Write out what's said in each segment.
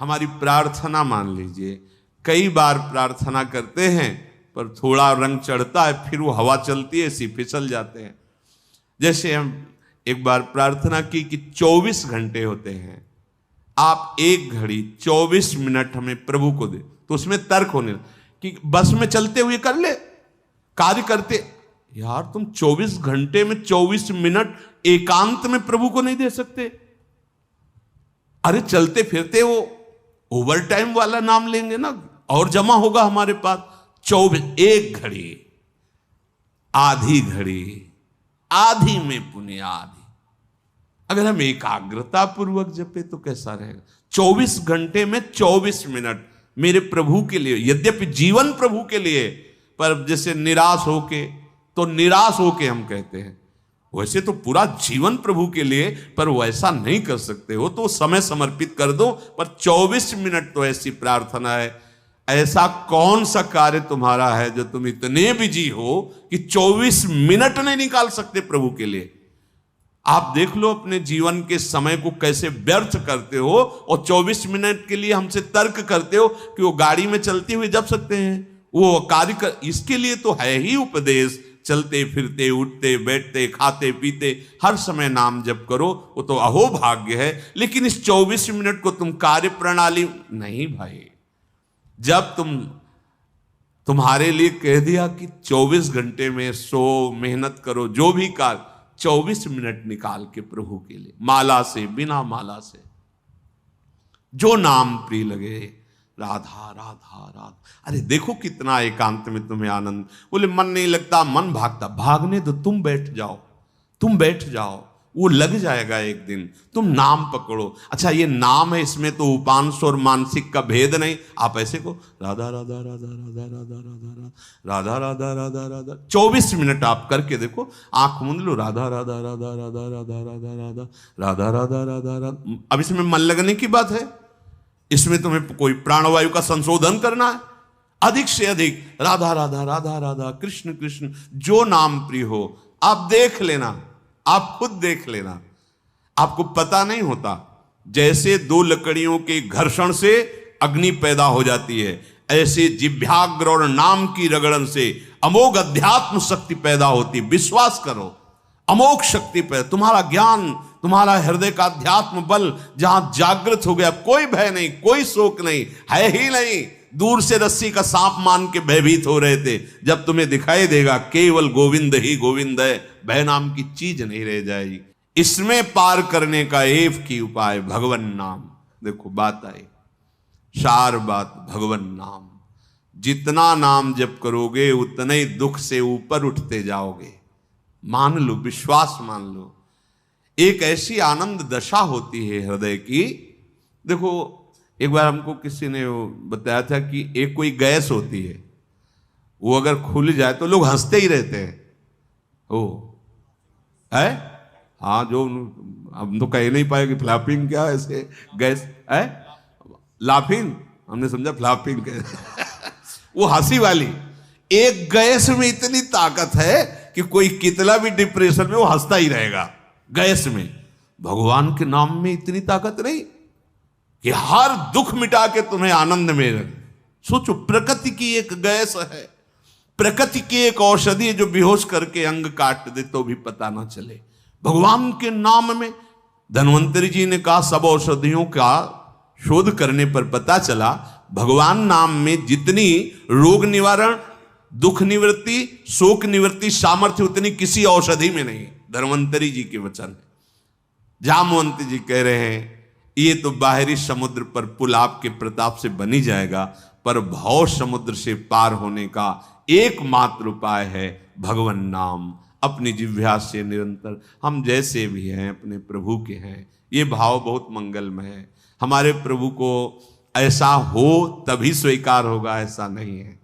हमारी प्रार्थना मान लीजिए, कई बार प्रार्थना करते हैं पर थोड़ा रंग चढ़ता है, फिर वो हवा चलती है, ऐसी फिसल जाते हैं। जैसे हम एक बार प्रार्थना की कि 24 घंटे होते हैं, आप 1 घड़ी 24 मिनट हमें प्रभु को दे, तो उसमें तर्क होने कि बस में चलते हुए कर ले, कार्य करते। यार तुम 24 घंटे में 24 मिनट एकांत में प्रभु को नहीं दे सकते? अरे चलते फिरते वो ओवर टाइम वाला नाम लेंगे ना, और जमा होगा हमारे पास। 24, 1 घड़ी, आधी घड़ी, आधी में पुण्य आधी। अगर हम एकाग्रता पूर्वक जपे तो कैसा रहेगा? 24 घंटे में 24 मिनट मेरे प्रभु के लिए, यद्यपि जीवन प्रभु के लिए, पर जैसे निराश होके, तो निराश होके हम कहते हैं, वैसे तो पूरा जीवन प्रभु के लिए, पर वैसा नहीं कर सकते हो तो समय समर्पित कर दो, पर 24 मिनट तो ऐसी प्रार्थना है। ऐसा कौन सा कार्य तुम्हारा है जो तुम इतने बिजी हो कि 24 मिनट नहीं निकाल सकते प्रभु के लिए? आप देख लो अपने जीवन के समय को कैसे व्यर्थ करते हो, और 24 मिनट के लिए हमसे तर्क करते हो कि वो गाड़ी में चलते हुए जप सकते हैं, वो कार्य कर। इसके लिए तो है ही उपदेश, चलते फिरते उठते बैठते खाते पीते हर समय नाम जप करो, वो तो अहो भाग्य है। लेकिन इस 24 मिनट को तुम कार्य प्रणाली नहीं भाई। जब तुम्हारे लिए कह दिया कि 24 घंटे में सो मेहनत करो, जो भी कार्य, 24 मिनट निकाल के प्रभु के लिए, माला से, बिना माला से, जो नाम प्रिय लगे, राधा राधा राधा। अरे देखो कितना एकांत में तुम्हें आनंद। बोले मन नहीं लगता, मन भागता, भागने दो, तुम बैठ जाओ, तुम बैठ जाओ, वो लग जाएगा एक दिन। तुम नाम पकड़ो। अच्छा ये नाम है, इसमें तो उपांश और मानसिक का भेद नहीं। आप ऐसे को राधा राधा राधा राधा राधा राधा राधा राधा राधा राधा 24 मिनट आप करके देखो, आंख मूंद लो, राधा राधा राधा राधा राधा राधा राधा राधा राधा राधा राधा। अब इसमें मन लगने की बात है, इसमें तुम्हें कोई प्राणवायु का संशोधन करना है। अधिक से अधिक राधा राधा राधा राधा, कृष्ण कृष्ण, जो नाम प्रिय हो। आप देख लेना, आप खुद देख लेना, आपको पता नहीं होता। जैसे 2 लकड़ियों के घर्षण से अग्नि पैदा हो जाती है, ऐसे जिह्वाग्र और नाम की रगड़न से अमोघ अध्यात्म शक्ति पैदा होती। विश्वास करो, अमोघ शक्ति पैदा। तुम्हारा ज्ञान, तुम्हारा हृदय का अध्यात्म बल जहां जागृत हो गया, कोई भय नहीं, कोई शोक नहीं, है ही नहीं। दूर से रस्सी का सांप मान के भयभीत हो रहे थे, जब तुम्हें दिखाई देगा केवल गोविंद ही गोविंद है, भय नाम की चीज नहीं रह जाएगी। इसमें पार करने का एक ही उपाय, भगवन नाम। देखो बात आई, सार बात भगवन नाम। जितना नाम जप करोगे उतने ही दुख से ऊपर उठते जाओगे। मान लो, विश्वास मान लो। एक ऐसी आनंद दशा होती है हृदय की। देखो एक बार हमको किसी ने बताया था कि एक कोई गैस होती है, वो अगर खुल जाए तो लोग हंसते ही रहते हैं। ओ है, हाँ, जो हम तो कह नहीं पाए कि फ्लैपिंग क्या है, ऐसे गैस है, लाफिंग, हमने समझा फ्लैपिंग वो हंसी वाली। एक गैस में इतनी ताकत है कि कोई कितना भी डिप्रेशन में वो हंसता ही रहेगा। गैस में, भगवान के नाम में इतनी ताकत नहीं कि हर दुख मिटा के तुम्हें आनंद में रहे। सोचो, प्रकृति की एक गैस है, प्रकृति की एक औषधि है जो बेहोश करके अंग काट दे तो भी पता ना चले। भगवान के नाम में, धन्वंतरी जी ने कहा, सब औषधियों का शोध करने पर पता चला भगवान नाम में जितनी रोग निवारण, दुख निवृत्ति, शोक निवृत्ति सामर्थ्य उतनी किसी औषधि में नहीं। धन्वंतरी जी के वचन है। जामवंत जी कह रहे हैं ये तो बाहरी समुद्र पर पुल आपके प्रताप से बनी जाएगा, पर भव समुद्र से पार होने का एकमात्र उपाय है भगवन नाम। अपनी जिह्वा से निरंतर, हम जैसे भी हैं अपने प्रभु के हैं। ये भाव बहुत मंगलमय है। हमारे प्रभु को ऐसा हो तभी स्वीकार होगा, ऐसा नहीं है।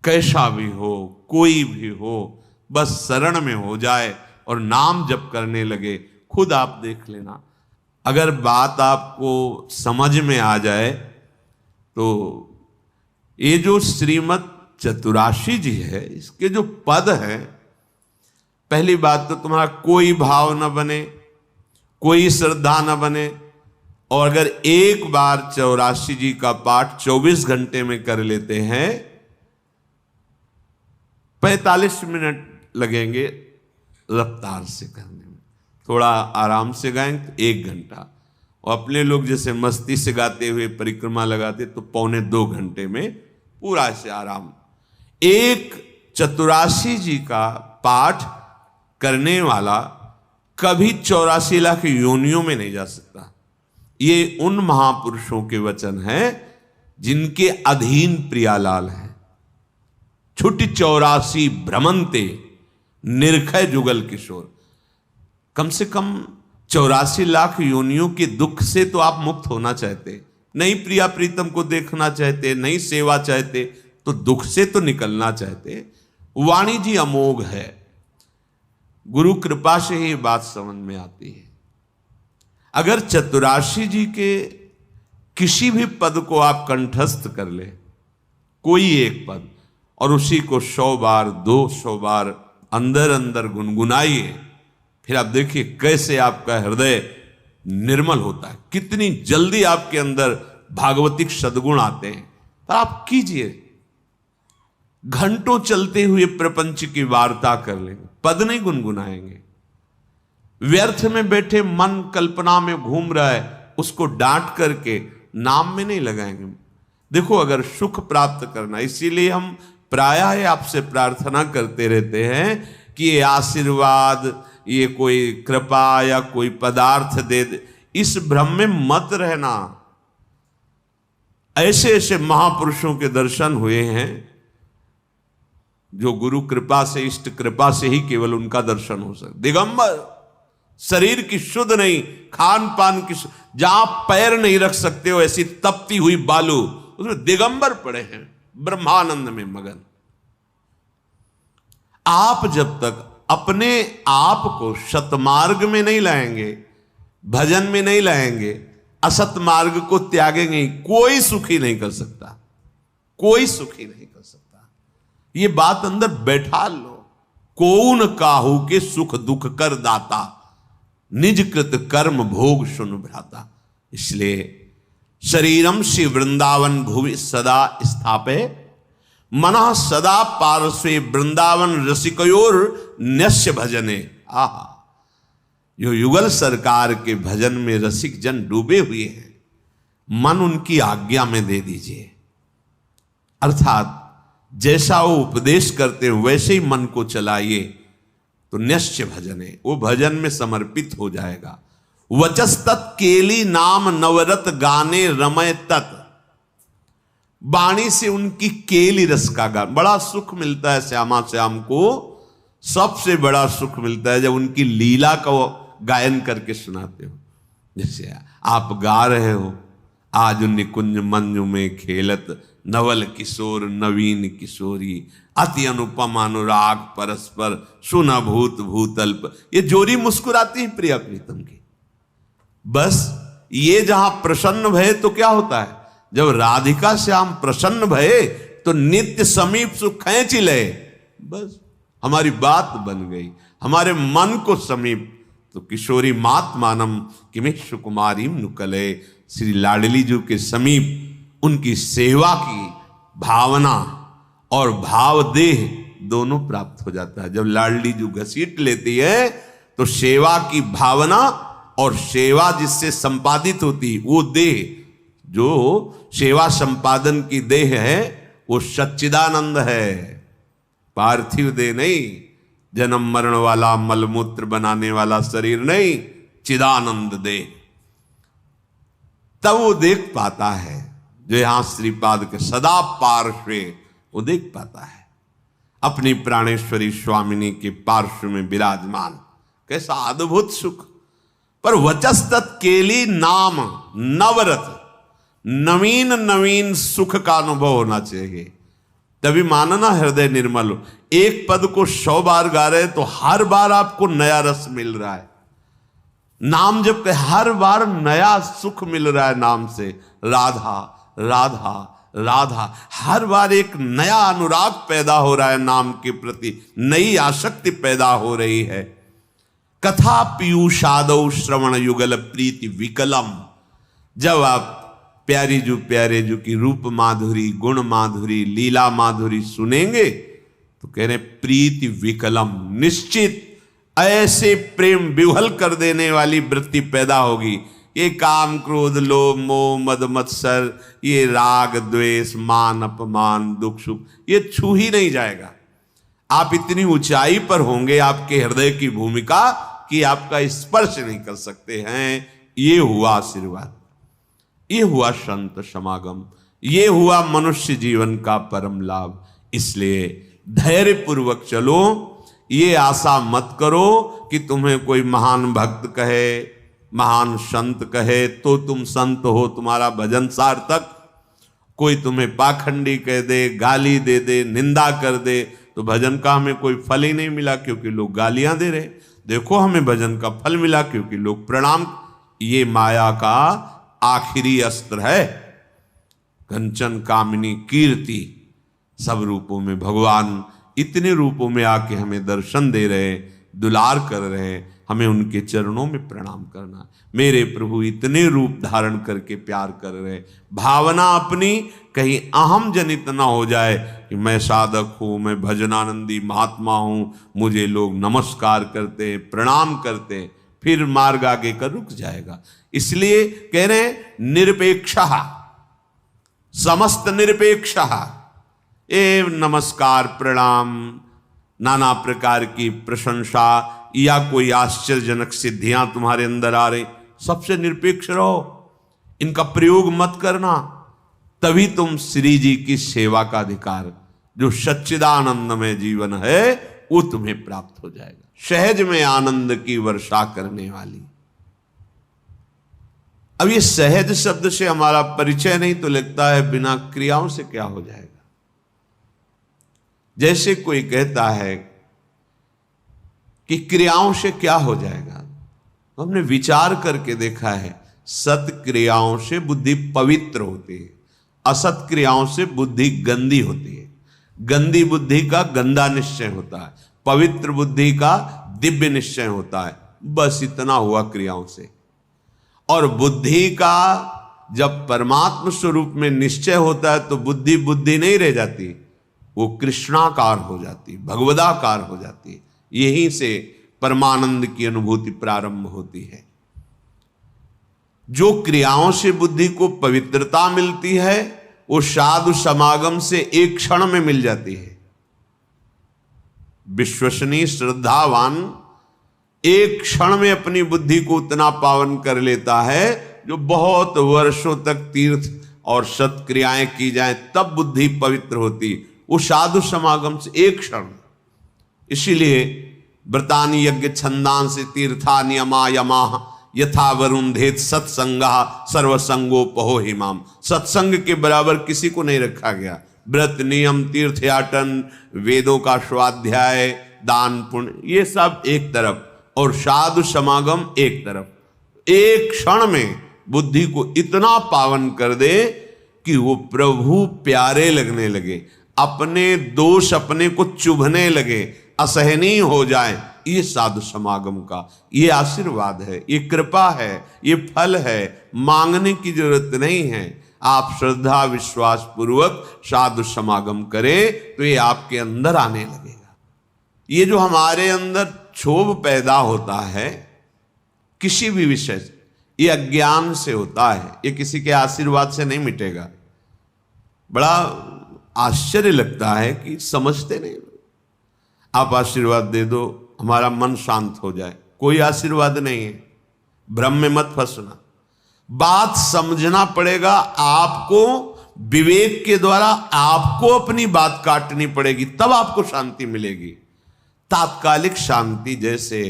कैसा भी हो, कोई भी हो, बस शरण में हो जाए और नाम जप करने लगे। खुद आप देख लेना, अगर बात आपको समझ में आ जाए तो ये जो श्रीमद् चतुराशी जी है, इसके जो पद है, पहली बात तो तुम्हारा कोई भाव न बने, कोई श्रद्धा न बने, और अगर एक बार 84 जी का पाठ 24 घंटे में कर लेते हैं, 45 मिनट लगेंगे रफ्तार से करने में, थोड़ा आराम से गाएंगे तो 1 घंटा, और अपने लोग जैसे मस्ती से गाते हुए परिक्रमा लगाते तो 1.25 घंटे में पूरा से आराम। एक 84 जी का पाठ करने वाला कभी 84 लाख योनियों में नहीं जा सकता। ये उन महापुरुषों के वचन हैं जिनके अधीन प्रियालाल है। छुट 84 भ्रमंते निर्खय जुगल किशोर। कम से कम 84 लाख योनियों के दुख से तो आप मुक्त होना चाहते, नहीं प्रिया प्रीतम को देखना चाहते, नहीं सेवा चाहते, तो दुख से तो निकलना चाहते। वाणी जी अमोघ है, गुरु कृपा से ही बात समझ में आती है। अगर 84 जी के किसी भी पद को आप कंठस्थ कर ले, कोई एक पद, और उसी को 100 बार 200 बार अंदर अंदर गुनगुनाइए, फिर आप देखिए कैसे आपका हृदय निर्मल होता है, कितनी जल्दी आपके अंदर भागवतिक सद्गुण आते हैं। तो आप कीजिए, घंटों चलते हुए प्रपंच की वार्ता कर लेंगे, पद नहीं गुनगुनाएंगे। व्यर्थ में बैठे मन कल्पना में घूम रहा है, उसको डांट करके नाम में नहीं लगाएंगे। देखो, अगर सुख प्राप्त करना, इसीलिए हम प्रायः आपसे प्रार्थना करते रहते हैं कि ये आशीर्वाद, ये कोई कृपा या कोई पदार्थ दे दे, इस भ्रम में मत रहना। ऐसे ऐसे महापुरुषों के दर्शन हुए हैं जो गुरु कृपा से, इष्ट कृपा से ही केवल उनका दर्शन हो सकता। दिगंबर, शरीर की शुद्ध नहीं, खान पान की, जहां पैर नहीं रख सकते हो ऐसी तपती हुई बालू, उसमें दिगंबर पड़े हैं ब्रह्मानंद में मगन। आप जब तक अपने आप को सतमार्ग में नहीं लाएंगे, भजन में नहीं लाएंगे, असत मार्ग को त्यागेंगे, कोई सुखी नहीं कर सकता, कोई सुखी नहीं कर सकता। ये बात अंदर बैठा लो। कौन काहू के सुख दुख कर दाता, निज कृत कर्म भोग सुन भ्राता। इसलिए शरीरम श्री वृंदावन भुवि सदा स्थापे, मना सदा पार्श्वे वृंदावन रसिकयोर न्यस्य भजने। आहा, जो युगल सरकार के भजन में रसिक जन डूबे हुए हैं, मन उनकी आज्ञा में दे दीजिए। अर्थात जैसा वो उपदेश करते हैं वैसे ही मन को चलाइए, तो न्यस्य भजने, वो भजन में समर्पित हो जाएगा। वचस्तत् केली नाम नवरत गाने रमय तत्। वाणी से उनकी केली रस का गान, बड़ा सुख मिलता है श्यामा श्याम को। सबसे बड़ा सुख मिलता है जब उनकी लीला का गायन करके सुनाते हो। जैसे आप गा रहे हो, आज निकुंज मंजू में खेलत नवल किशोर नवीन किशोरी, अति अनुपम अनुराग परस्पर सुना भूत भूतल्प। ये जोरी मुस्कुराती है प्रिया प्रीतम की। बस ये जहां प्रसन्न भये तो क्या होता है, जब राधिका श्याम प्रसन्न भये तो नित्य समीप सुख खींच ले। बस हमारी बात बन गई, हमारे मन को समीप। तो किशोरी मात मानम किमे सुकुमारी नुकले, श्री लाडली जी के समीप उनकी सेवा की भावना और भाव देह दोनों प्राप्त हो जाता है। जब लाडली जी घसीट लेती है तो सेवा की भावना और सेवा जिससे संपादित होती, वो देह, जो सेवा संपादन की देह है, वो सच्चिदानंद है, पार्थिव देह नहीं, जन्म मरण वाला मलमूत्र बनाने वाला शरीर नहीं, चिदानंद देह। तब वो देख पाता है, जो यहां श्रीपाद के सदा पार्श्वे, वो देख पाता है अपनी प्राणेश्वरी स्वामिनी के पार्श्व में विराजमान। कैसा अद्भुत सुख। पर वचस्तत् केली नाम नवरत, नवीन नवीन सुख का अनुभव होना चाहिए, तभी मानना हृदय निर्मल हो। एक पद को 100 बार गा रहे तो हर बार आपको नया रस मिल रहा है। नाम जब के हर बार नया सुख मिल रहा है नाम से। राधा राधा राधा, हर बार एक नया अनुराग पैदा हो रहा है नाम के प्रति, नई आसक्ति पैदा हो रही है। कथा पीयूषादौ श्रवण युगल प्रीति विकलम। जब आप प्यारे जू की रूप माधुरी, गुण माधुरी, लीला माधुरी सुनेंगे तो कह रहे प्रीति विकलम, निश्चित ऐसे प्रेम विह्वल कर देने वाली वृत्ति पैदा होगी। ये काम क्रोध लोभ मोह मद मत्सर, ये राग द्वेष मान अपमान दुख सुख, ये छू ही नहीं जाएगा। आप इतनी ऊंचाई पर होंगे आपके हृदय की भूमिका कि आपका स्पर्श नहीं कर सकते हैं। ये हुआ आशीर्वाद, ये हुआ संत समागम, ये हुआ मनुष्य जीवन का परम लाभ। इसलिए धैर्य पूर्वक चलो, ये आशा मत करो कि तुम्हें कोई महान भक्त कहे, महान संत कहे तो तुम संत हो, तुम्हारा भजन सार्थक। कोई तुम्हें पाखंडी कह दे, गाली दे दे, निंदा कर दे तो भजन का हमें कोई फल ही नहीं मिला, क्योंकि लोग गालियां दे रहे। देखो हमें भजन का फल मिला क्योंकि लोग प्रणाम। ये माया का आखिरी अस्त्र है। कंचन कामिनी कीर्ति, सब रूपों में भगवान इतने रूपों में आके हमें दर्शन दे रहे, दुलार कर रहे, हमें उनके चरणों में प्रणाम करना। मेरे प्रभु इतने रूप धारण करके प्यार कर रहे, भावना अपनी कहीं अहम जनित ना हो जाए कि मैं साधक हूं, मैं भजनानंदी महात्मा हूं, मुझे लोग नमस्कार करते प्रणाम करते, फिर मार्ग आगे का रुक जाएगा। इसलिए कह रहे निरपेक्षः, समस्त निरपेक्षः। ए नमस्कार प्रणाम, नाना प्रकार की प्रशंसा या कोई आश्चर्यजनक सिद्धियां तुम्हारे अंदर आ रही, सबसे निरपेक्ष रहो, इनका प्रयोग मत करना। तभी तुम श्री जी की सेवा का अधिकार, जो सच्चिदानंदमय जीवन है, वो तुम्हें प्राप्त हो जाएगा। सहज में आनंद की वर्षा करने वाली। अब ये सहज शब्द से हमारा परिचय नहीं तो लगता है बिना क्रियाओं से क्या हो जाएगा। जैसे कोई कहता है कि क्रियाओं से क्या हो जाएगा, तो हमने विचार करके देखा है सत क्रियाओं से बुद्धि पवित्र होती है, असत क्रियाओं से बुद्धि गंदी होती है। गंदी बुद्धि का गंदा निश्चय होता है, पवित्र बुद्धि का दिव्य निश्चय होता है। बस इतना हुआ क्रियाओं से। और बुद्धि का जब परमात्म स्वरूप में निश्चय होता है तो बुद्धि बुद्धि नहीं रह जाती, वो कृष्णाकार हो जाती, भगवदाकार हो जाती। यहीं से परमानंद की अनुभूति प्रारंभ होती है। जो क्रियाओं से बुद्धि को पवित्रता मिलती है वो साधु समागम से एक क्षण में मिल जाती है। विश्वसनीय श्रद्धावान एक क्षण में अपनी बुद्धि को उतना पावन कर लेता है जो बहुत वर्षों तक तीर्थ और सत्क्रियाएं की जाएं तब बुद्धि पवित्र होती। वो साधु समागम से एक क्षण। इसीलिए व्रतानि यज्ञ छंदांसि तीर्था नियमा यमा यथा वरुंधेत सत्संगा सर्वसंगोपहो हिमाम। सत्संग के बराबर किसी को नहीं रखा गया। व्रत नियम तीर्थयाटन वेदों का स्वाध्याय दान पुण्य ये सब एक तरफ और साधु समागम एक तरफ। एक क्षण में बुद्धि को इतना पावन कर दे कि वो प्रभु प्यारे लगने लगे, अपने दोष अपने को चुभने लगे, असहनीय हो जाए। ये साधु समागम का ये आशीर्वाद है, ये कृपा है, ये फल है। मांगने की जरूरत नहीं है। आप श्रद्धा विश्वास पूर्वक साधु समागम करें तो ये आपके अंदर आने लगेगा। ये जो हमारे अंदर क्षोभ पैदा होता है किसी भी विषय से, ये अज्ञान से होता है, ये किसी के आशीर्वाद से नहीं मिटेगा। बड़ा आश्चर्य लगता है कि समझते नहीं। आप आशीर्वाद दे दो हमारा मन शांत हो जाए, कोई आशीर्वाद नहीं है। भ्रम में मत फंसना, बात समझना पड़ेगा। आपको विवेक के द्वारा आपको अपनी बात काटनी पड़ेगी, तब आपको शांति मिलेगी। तात्कालिक शांति, जैसे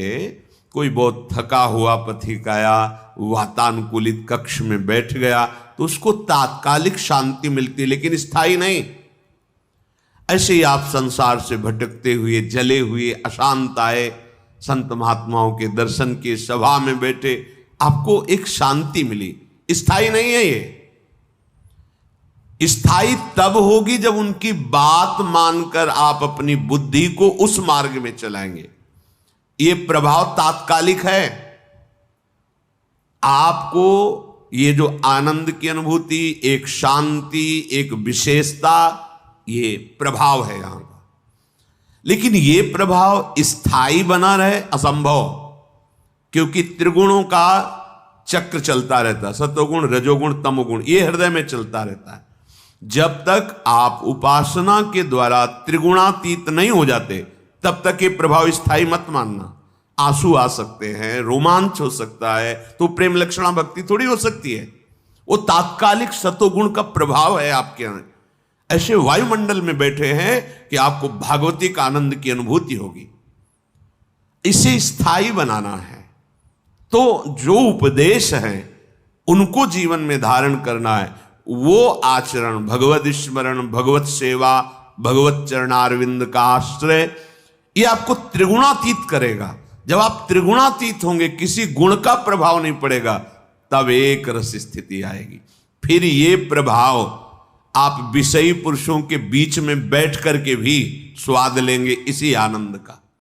कोई बहुत थका हुआ पथिक आया, वातानुकूलित कक्ष में बैठ गया तो उसको तात्कालिक शांति मिलती, लेकिन स्थायी नहीं। ऐसे ही आप संसार से भटकते हुए जले हुए अशांत आए, संत महात्माओं के दर्शन की सभा में बैठे, आपको एक शांति मिली, स्थायी नहीं है। ये स्थायी तब होगी जब उनकी बात मानकर आप अपनी बुद्धि को उस मार्ग में चलाएंगे। ये प्रभाव तात्कालिक है। आपको ये जो आनंद की अनुभूति, एक शांति, एक विशेषता, ये प्रभाव है यहां का। लेकिन ये प्रभाव स्थायी बना रहे असंभव, क्योंकि त्रिगुणों का चक्र चलता रहता है, सतोगुण, रजोगुण, तमोगुण, ये हृदय में चलता रहता है। जब तक आप उपासना के द्वारा त्रिगुणातीत नहीं हो जाते, तब तक ये प्रभाव स्थायी मत मानना। आंसू आ सकते हैं, रोमांच हो सकता है, तो प्रेम लक्षणा भक्ति थोड़ी हो सकती है। वो तात्कालिक सतोगुण का प्रभाव है आपके यहां। ऐसे वायुमंडल में बैठे हैं कि आपको भागवतिक आनंद की अनुभूति होगी। इसे स्थायी बनाना है, तो जो उपदेश है उनको जीवन में धारण करना है। वो आचरण, भगवत स्मरण, भगवत सेवा, भगवत चरणारविंद का आश्रय, ये आपको त्रिगुणातीत करेगा। जब आप त्रिगुणातीत होंगे, किसी गुण का प्रभाव नहीं पड़ेगा, तब एक रस स्थिति आएगी। फिर ये प्रभाव आप विषयी पुरुषों के बीच में बैठ करके भी स्वाद लेंगे इसी आनंद का।